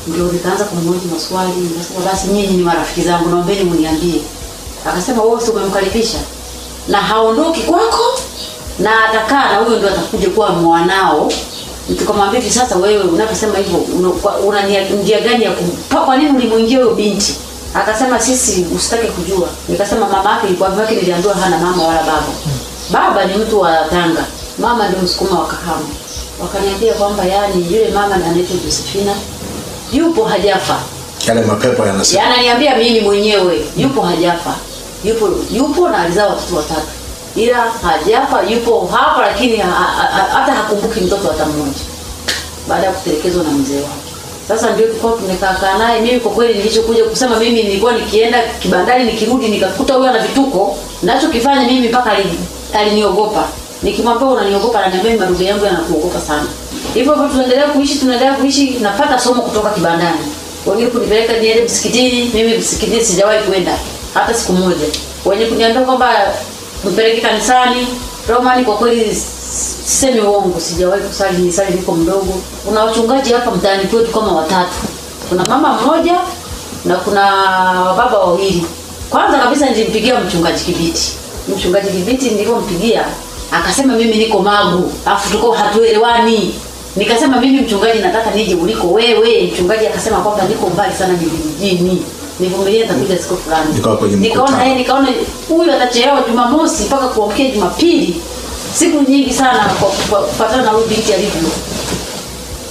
Ndio nikaanza kumuuliza maswali, nikasema basi nyinyi ni marafiki zangu, naombeni mniambie. Akasema wewe sio umemkaribisha na haondoki kwako na atakaa na huyo ndio atakuja kuwa mwanao. Tukamwambia hivi sasa wewe unaposema hivyo una njia gani ya kwa nini ulimuingia huyo binti? Akasema sisi usitake kujua. Nikasema mama yake ilikuwa mama yake niliambiwa hana mama wala baba. Baba ni mtu wa Tanga, mama ndio Msukuma wa Kahama. Wakaniambia kwamba yani yule mama anaitwa Josephina yupo hajafa. Yale mapepo yanasema. Ananiambia mimi mwenyewe yupo hajafa. Yupo na alizaa watoto watatu. Ila hajafa, yupo hapa lakini hata hakumbuki mtoto hata mmoja. Baada ya kutelekezwa na mzee wake. Sasa ndio tulikuwa tumekaa naye. Mimi kwa kweli nilichokuja kusema mimi nilikuwa nikienda kibandani nikirudi nikakuta huyo ana vituko, ninachokifanya mimi mpaka aliniogopa. Nikimwambia unaniogopa ananiambia marudio yangu yanakuogopa sana. Hivyo tunaendelea kuishi napata somo kutoka kibandani. Wengine kunipeleka niende msikitini, mimi msikitini sijawahi kwenda hata siku moja. Wengine kuniambia kwamba mpeleke kanisani, Romani kwa kweli sisemi uongo, sijawahi kusali, nisali niko mdogo. Kuna wachungaji hapa mtaani kwetu kama watatu. Kuna mama mmoja na kuna baba wawili. Kwanza kabisa nilimpigia mchungaji Kibiti. Mchungaji Kibiti nilipompigia akasema mimi niko Magu, afu tuko hatuelewani. Nikasema mimi mchungaji nataka nije uliko wewe. Mchungaji akasema kwamba niko mbali sana vijijini. Nivumilie nitakuja siku fulani. Nikaona huyu atachelewa Jumamosi mpaka kuamkia Jumapili. Siku nyingi sana kufuatana na huyu binti alivyo.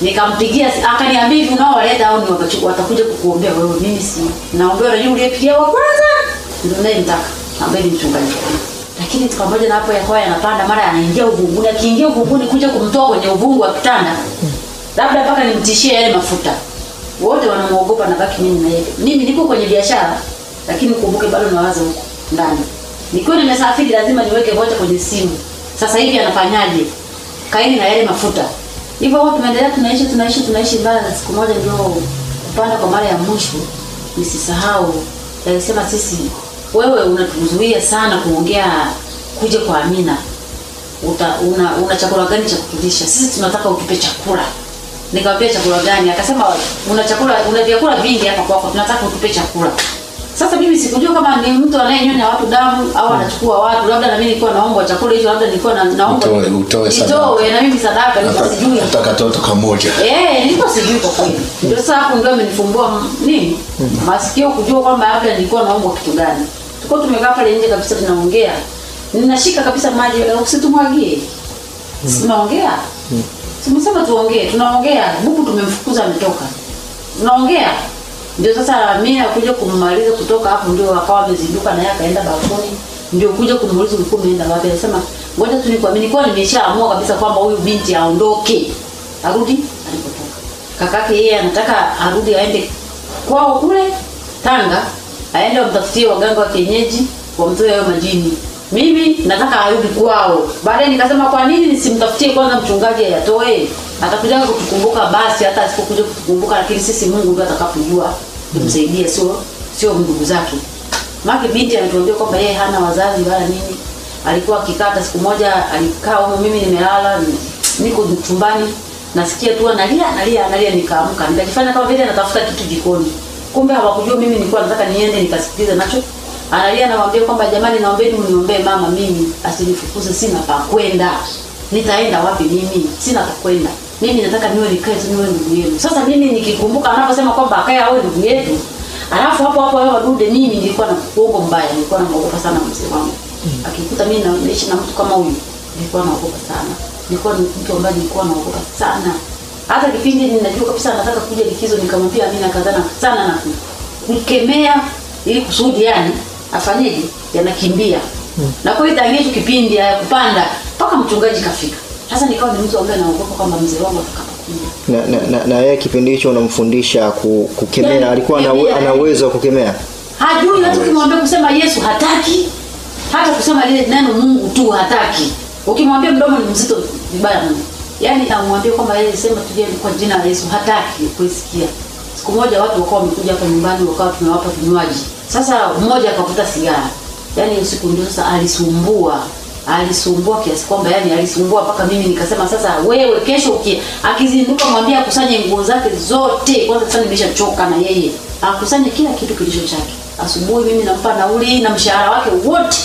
Nikampigia akaniambia hivi nao waleta au ni watakuja kukuombea wewe. Mimi si naombewa na yule pia wa kwanza. Ndio naye nitaka ambaye ni mchungaji. Lakini pamoja na hapo yakoa yanapanda mara anaingia uvunguni, akiingia uvunguni kuja kumtoa kwenye uvungu wa kitanda. Labda mpaka nimtishie yale mafuta. Wote wanamuogopa na baki mimi na yeye. Mimi niko kwenye biashara lakini kumbuke bado nawaza huko ndani. Nikiwa nimesafiri lazima niweke vocha kwenye simu. Sasa hivi anafanyaje? Kaini na yale mafuta. Hivyo watu tunaendelea tunaishi mbaya. Siku moja ndio kupanda kwa mara ya mwisho. Nisisahau alisema sisi wewe unatuzuia sana kuongea kuja kwa Amina. Una chakula gani cha kutulisha? Sisi tunataka utupe chakula. Nikamwambia chakula gani? Akasema una vyakula vingi hapa kwako, tunataka utupe chakula. Sasa mimi sikujua kama ni mtu anayenyonya watu damu au anachukua watu, labda na mimi nilikuwa naomba chakula hicho, labda nilikuwa naomba utoe na mimi sadaka, nilikuwa sijui. Nataka toto kamoja. Nilikuwa sijui kwa kweli. Ndio sasa hapo ndio amenifumbua nini? Masikio kujua kwamba labda nilikuwa naomba kitu gani. Tuko tumekaa pale nje kabisa tunaongea. Ninashika kabisa maji na usitumwagie. Tunaongea. Tumesema tuongee, tunaongea, bubu tumemfukuza ametoka. Tunaongea. Ndio sasa mimi nakuja kumaliza kutoka hapo ndio akawa amezinduka na yeye akaenda bafuni. Ndio kuja kumuuliza ulikuwa umeenda wapi? Anasema ngoja tu nikwambie nilikuwa nimeshaamua kabisa kwamba huyu binti aondoke. Arudi alipotoka. Kakake yeye anataka arudi aende kwao kule Tanga, aende wamtafutie waganga wa kienyeji wamtoe hayo majini. Mimi nataka arudi kwao. Baadaye nikasema kwa nini nisimtafutie kwanza mchungaji ayatoe? Atakuja kutukumbuka basi hata asipokuja kutukumbuka lakini sisi Mungu ndiye atakapojua kumsaidia sio ndugu zake. Maki binti anatuambia kwamba yeye hana wazazi wala nini. Alikuwa akikata siku moja alikaa huko mimi nimelala niko chumbani nasikia tu analia nikaamka. Nikajifanya kama vile natafuta kitu jikoni. Kumbe hawakujua mimi nilikuwa nataka niende nikasikilize nacho. Analia nawaambia kwamba jamani naombeni mniombee mama mimi asinifukuze sina pa kwenda. Nitaenda wapi mimi? Sina pa kwenda. Mimi nataka nikae tu niwe ndugu yenu. Sasa mimi nikikumbuka anaposema kwamba akae awe ndugu yetu. Alafu hapo wao wadude mimi nilikuwa na kuongo mbaya, nilikuwa naogopa sana mzee wangu. Akikuta mimi naishi na mtu kama huyu, nilikuwa naogopa sana. Nilikuwa mtu ambaye nilikuwa naogopa sana. Hata kipindi ninajua kabisa nataka kuja likizo nikamwambia Amina kadhana sana na kukemea ili kusudi yani afanyeje yanakimbia. Na kwa hiyo tangia kipindi ya kupanda mpaka mchungaji kafika. Sasa nikawa ni mtu ambaye naogopa kwamba mzee wangu atakapokuja. Na yeye kipindi hicho unamfundisha kukemea, yani, alikuwa ana uwezo wa kukemea. Hajui hata ukimwambia kusema Yesu hataki. Hata kusema lile neno Mungu tu hataki. Ukimwambia mdomo ni mzito vibaya mno. Yaani namwambia kwamba yeye sema tuje kwa jina la Yesu hataki kusikia. Siku moja watu wakawa wamekuja hapa nyumbani wakawa tunawapa vinywaji. Sasa mmoja akavuta sigara. Yaani usiku ndio sasa alisumbua. alisumbua kiasi kwamba yani alisumbua mpaka mimi nikasema sasa wewe kesho akizinduka mwambie akusanye nguo zake zote. Kwanza sasa nimeshachoka na yeye. Akusanye kila kitu kilicho chake. Asubuhi mimi nampa nauli na mshahara wake wote.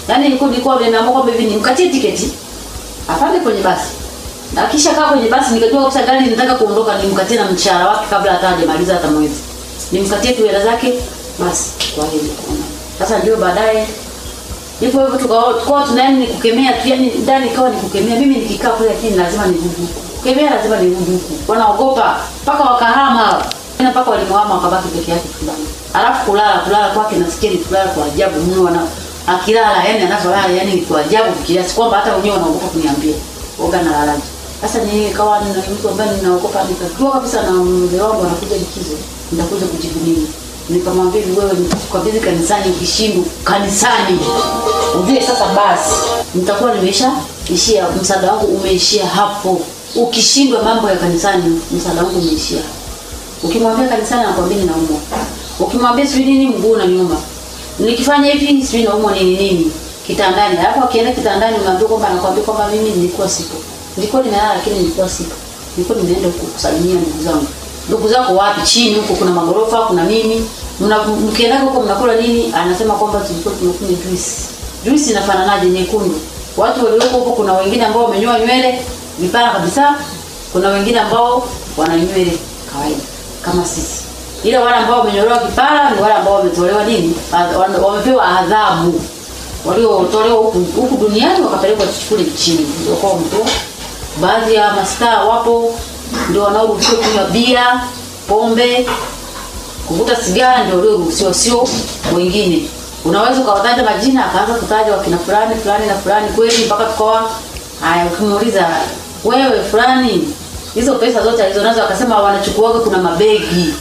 Yaani nilikuwa nimeamua kwamba hivi nimkatie tiketi apande kwenye basi. Na kisha kaa kwenye basi nikajua kabisa gari ninataka kuondoka, nimkatie na mshahara wake kabla hata hajamaliza hata mwezi. Nimkatie tu hela zake basi kwa hiyo. Sasa ndio baadaye hivyo tukao tunaenda ni kukemea tu, yani ndani ikawa ni kukemea. Mimi nikikaa kule lakini lazima nirudi. Kukemea lazima nirudi huku. Wanaogopa mpaka wakahama. Na mpaka walimwama wakabaki peke yake chumbani. Alafu kulala kwake nasikia ni kulala kwa ajabu mno, akilala yani anavyolala yani kwa ajabu kiasi kwamba hata wenyewe wanaogopa kuniambia. Oga na lalaji. Sasa ni kawa ni mtu ambaye ninaogopa, nikajua kabisa na mzee wangu anakuja likizo. Nitakuja kujibu nini? Nikamwambia wewe nikukabidhi kanisani, ukishindwa kanisani ujue sasa basi nitakuwa nimeshaishia, msaada wangu umeishia hapo. Ukishindwa mambo ya kanisani msaada wangu umeishia. Ukimwambia kanisani anakuambia ninaumwa. Ukimwambia sijui nini mguu na nyuma. Nikifanya hivi sijui naumwa nini kitandani. Hapo akienda kitandani unaambia kwamba anakuambia kwamba mimi nilikuwa sipo. Nilikuwa nimelala lakini nilikuwa sipo. Nilikuwa nimeenda kusalimia ndugu zangu. Ndugu zako wapi? Chini huko kuna magorofa, kuna nini? Mkienda huko mnakula nini? Anasema kwamba tulikuwa tunakunywa juice. Juice inafananaje? Nyekundu. Watu walioko huko kuna wengine ambao wamenyoa nywele vipara kabisa. Kuna wengine ambao wana nywele kawaida kama sisi. Ila wale ambao wamenyolewa kipara ni wale ambao wametolewa nini? Wamepewa adhabu. Waliotolewa huku duniani wakapelekwa kule chini. Ndio kwa mtu. Baadhi ya mastaa wapo ndio wanaoruhusiwa kunywa bia, pombe, kuvuta sigara, ndio walioruhusiwa, sio wengine. Unaweza ukawataja majina akaanza kutaja wakina fulani na fulani kweli mpaka tukawa haya. Ukimuuliza wewe fulani, hizo pesa zote alizonazo akasema wanachukua kuna mabegi.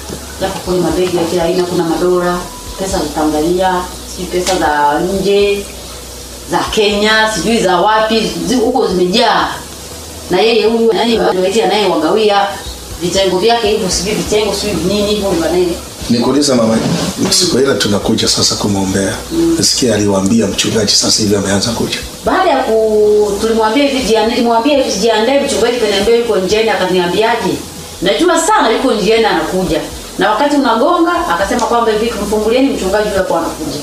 Yako kwenye mabegi ya kila aina, kuna madola, pesa za Tanzania, sijui pesa za nje, za Kenya, sijui za wapi, huko zimejaa. Na yeye huyu nani ndio naye wagawia vitengo vyake hivyo, sijui vitengo sijui nini hivyo banaye. Nikuuliza mama, siku ile tunakuja sasa kumwombea. Nasikia aliwaambia mchungaji sasa hivi ameanza kuja. Baada ya tulimwambia hivi nilimwambia hivi jiandae, mchungaji kaniambia yuko njiani. Akaniambiaje? Najua sana yuko njiani anakuja. Na wakati unagonga akasema kwamba hivi kumfungulieni mchungaji yule hapo anakuja.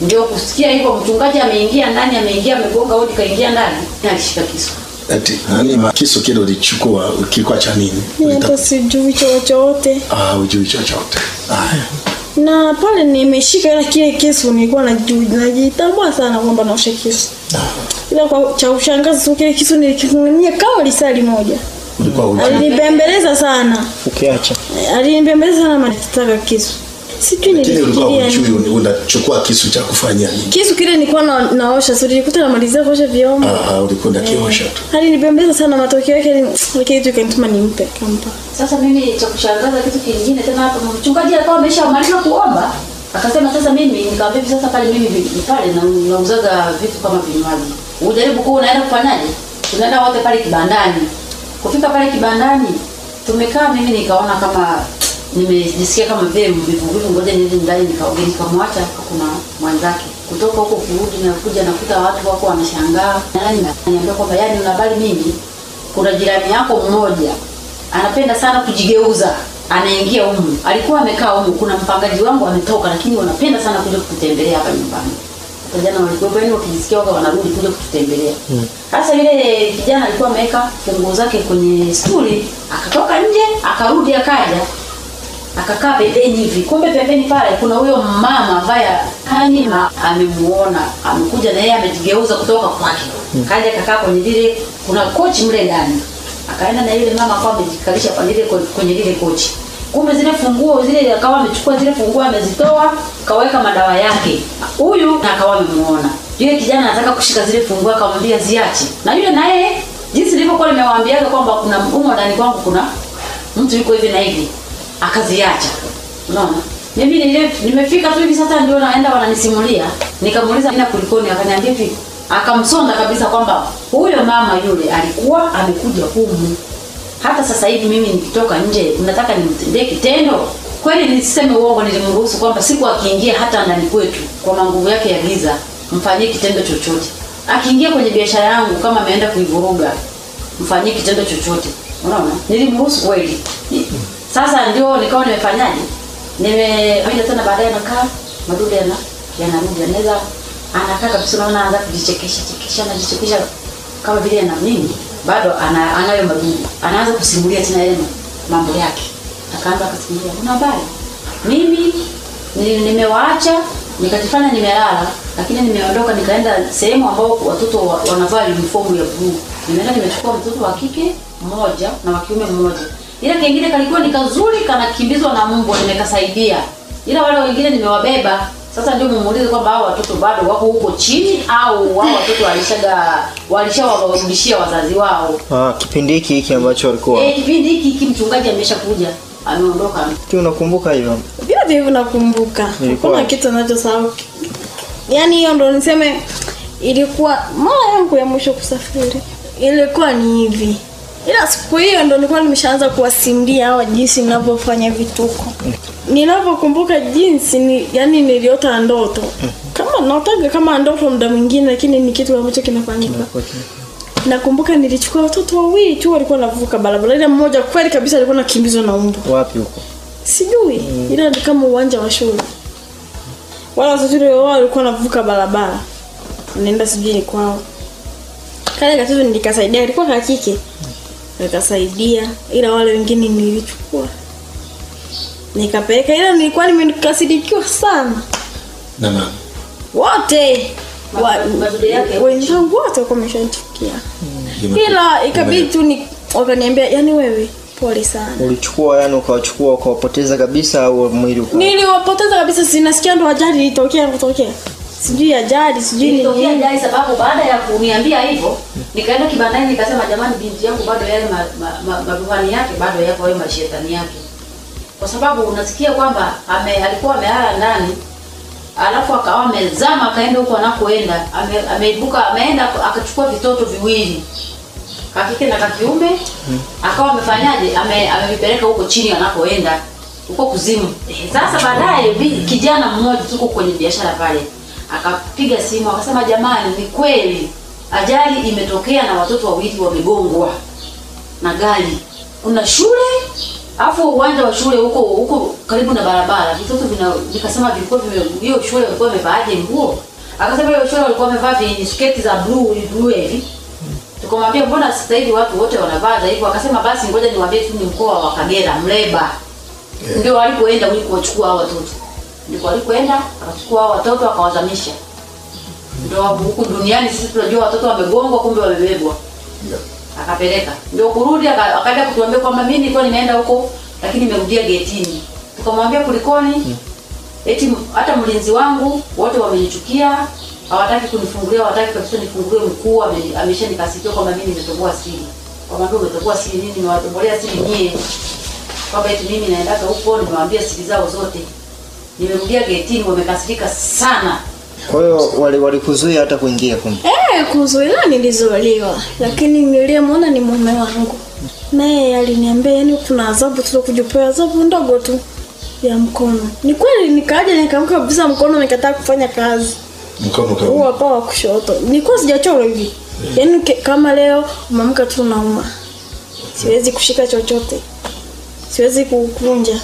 Ndio kusikia hivyo mchungaji ameingia ndani, amegonga hodi kaingia ndani, alishika kisu. Ati nani kisu kile ulichukua kilikuwa cha nini? Nilikuwa sijui chochote. Hujui chochote. Na pale nimeshika ile kile kisu nilikuwa najitambua sana kwamba naosha kisu. Ila kwa cha ushangazi kile kisu niliking'ang'ania kama lisali moja. Alinibembeleza sana. Ukiacha. Alinibembeleza sana mataka kisu. Sijui nilifikiria unachukua kisu cha kufanya nini? Kisu kile nilikuwa naosha, sio nilikuta namalizia kuosha vyombo. Ulikwenda kiosha tu. Alinibembeleza sana, matokeo yake kitu kanituma nimpe kampa. Sasa mimi cha kushangaza kitu kingine tena hapo, mchungaji alikuwa ameshamaliza kuomba. Akasema sasa mimi nikamwambia sasa pale mimi pale nauzaga vitu kama vinywaji. Ujaribu kwa unaenda kufanyaje? Tunaenda wote pale kibandani. Kufika pale kibandani tumekaa, mimi nikaona kama nimejisikia kama vile mvivu, ngoja niende ndani nikaoge. Nikamwacha kuna mwanzake kutoka huko kurudi na kuja nakuta watu wako wanashangaa. Nani ananiambia kwamba yani unabali mimi, kuna jirani yako mmoja anapenda sana kujigeuza, anaingia humu. Alikuwa amekaa humu, kuna mpangaji wangu ametoka, lakini wanapenda sana kuja kutembelea hapa nyumbani. Hata jana walikuwa yani wakisikia wao wanarudi kuja kutembelea. Sasa yule kijana alikuwa ameweka funguo zake kwenye stuli, akatoka nje, akarudi akaja. Akakaa pembeni hivi. Kumbe pembeni pale kuna huyo mama ambaye amemuona, amekuja na yeye amejigeuza kutoka kwake. Kaja kakaa kwenye lile, kuna kochi mle ndani. Akaenda na yule mama kwa amejikalisha kwenye lile kochi. Kumbe zile funguo zile akawa amechukua zile funguo amezitoa, kaweka madawa yake. Huyu akawa amemuona. Yule kijana anataka kushika zile funguo akamwambia ziache. Na yule naye jinsi nilivyokuwa nimewaambiaga kwamba kuna mgumo ndani kwangu, kuna mtu yuko hivi na hivi, akaziacha. Unaona? Mimi nimefika tu hivi sasa ndio naenda wananisimulia. Nikamuuliza nina kulikoni, akaniambia hivi. Akamsonda kabisa kwamba huyo mama yule alikuwa amekuja humu. Hata sasa hivi mimi nikitoka nje unataka nimtendee kitendo? Kweli niseme uongo, nilimruhusu kwamba siku akiingia hata ndani kwetu kwa nguvu yake ya giza mfanyie kitendo chochote. akiingia kwenye biashara yangu kama ameenda kuivuruga, mfanyie kitendo chochote. Unaona? Nilimruhusu kweli. Sasa ndio nikawa nimefanyaje? Nimeenda tena baadaye nakaa madudu yanarudi, anaweza anakaa kabisa, naona anaanza kujichekesha kama vile na mimi bado anayo madudu. Anaanza kusimulia tena yale mambo yake. Akaanza kusimulia, "Una habari? Mimi nimewaacha, nikajifanya nimelala, lakini nimeondoka nikaenda sehemu ambao watoto wanavaa uniform ya blue. Nimeenda nimechukua mtoto wa kike mmoja na wa kiume mmoja. Ila kingine kalikuwa ni kazuri, kanakimbizwa na mbwa, nimekasaidia. Ila wale wengine nimewabeba." Sasa ndio mumuulize kwamba hao watoto bado wako huko chini au wao watoto walishawarudishia wazazi wao. Kipindi hiki ambacho walikuwa. Kipindi hiki mchungaji ameshakuja, ameondoka. Unakumbuka hivyo? Vile nakumbuka. Kuna kitu ninachosahau. Yaani hiyo ndo niseme ilikuwa mara yangu ya mwisho kusafiri. Ilikuwa ni hivi. Ila siku hiyo ndo nilikuwa nimeshaanza kuwasimulia hawa jinsi ninavyofanya vituko. Ninapokumbuka jinsi yani niliota ndoto. Kama naotaga kama ndoto muda mwingine, lakini ni kitu ambacho kinafanyika. Nakumbuka nilichukua watoto wawili tu walikuwa wanavuka barabara. Ile mmoja kweli kabisa alikuwa anakimbizwa na mbwa. Wapi huko? Sijui. Ila ni kama uwanja wa shule. Wala watoto wao walikuwa wanavuka barabara. Nenda sijui ni kwao. Kale katoto nilikasaidia, alikuwa kakike. Nikasaidia, ila wale wengine nilichukua. Nikapeleka, ila nilikuwa nimekasirikiwa sana. Na nani? Wote. Wenzangu wote wameshanichukia. Ila ikabidi tu wakaniambia, "Yaani wewe pole sana." Ulichukua yani ukawachukua ukawapoteza kabisa au mwili uko? Niliwapoteza kabisa, sinasikia ndo ajali ilitokea. Sijui ajali, sijui ni ajali sababu baada ya kuniambia hivyo, nikaenda kibandani nikasema, "Jamani, binti yangu bado yale maruhani yake bado yako, hayo mashetani yake." Kwa sababu unasikia kwamba alikuwa amelala ndani, alafu akawa amezama akaenda huko anakoenda, ameibuka ameenda akachukua vitoto viwili. Kakike na kakiume, akawa amefanyaje? Amevipeleka huko chini anakoenda, huko kuzimu. Sasa baadaye kijana mmoja tuko kwenye biashara pale, akapiga simu akasema, "Jamani, ni kweli ajali imetokea na watoto wawili wamegongwa na gari. Kuna shule, afu uwanja wa shule huko karibu na barabara. Vitoto nikasema vilikuwa hiyo shule walikuwa wamevaaje nguo?" Akasema hiyo shule walikuwa wamevaa sketi za blue hivi. Tukamwambia, "Mbona sasa hivi watu wote wanavaa hivyo?" Akasema, "Basi ngoja niwaambie tu ni mkoa wa Kagera, Mleba." Ndio walipoenda kuchukua hao watoto. Ndio walipoenda akachukua hao watoto akawazamisha. Ndio huku duniani sisi tunajua watoto wamegongwa, kumbe wamebebwa. Akapeleka. Ndio kurudi akaenda kutuambia kwamba mimi nilikuwa nimeenda huko lakini nimerudia getini. Tukamwambia, "Kulikoni?" Eti hata mlinzi wangu wote wamenichukia, hawataki kunifungulia, hawataki kabisa nifungulie, mkuu ameshanikasikia kwamba mimi nimetoboa siri. Kwamba umetoboa siri nini? Nimewatobolea siri nyie. Kwamba eti mimi naenda huko nimewaambia siri zao zote. Nimerudia getini, wamekasirika sana. Kwa hiyo walikuzuia hata kuingia kumbe? Kuzuia nilizuiliwa, lakini niliyemwona ni mume wangu. Naye aliniambia, "Yaani kuna adhabu tutakujopewa, adhabu ndogo tu ya mkono." Ni kweli nikaja nikamka kabisa mkono umekataa kufanya kazi. Mkono kama huo hapa wa kushoto. Nilikuwa sijachora hivi. Yaani kama leo umeamka tu nauma. Siwezi kushika chochote. Siwezi kukunja.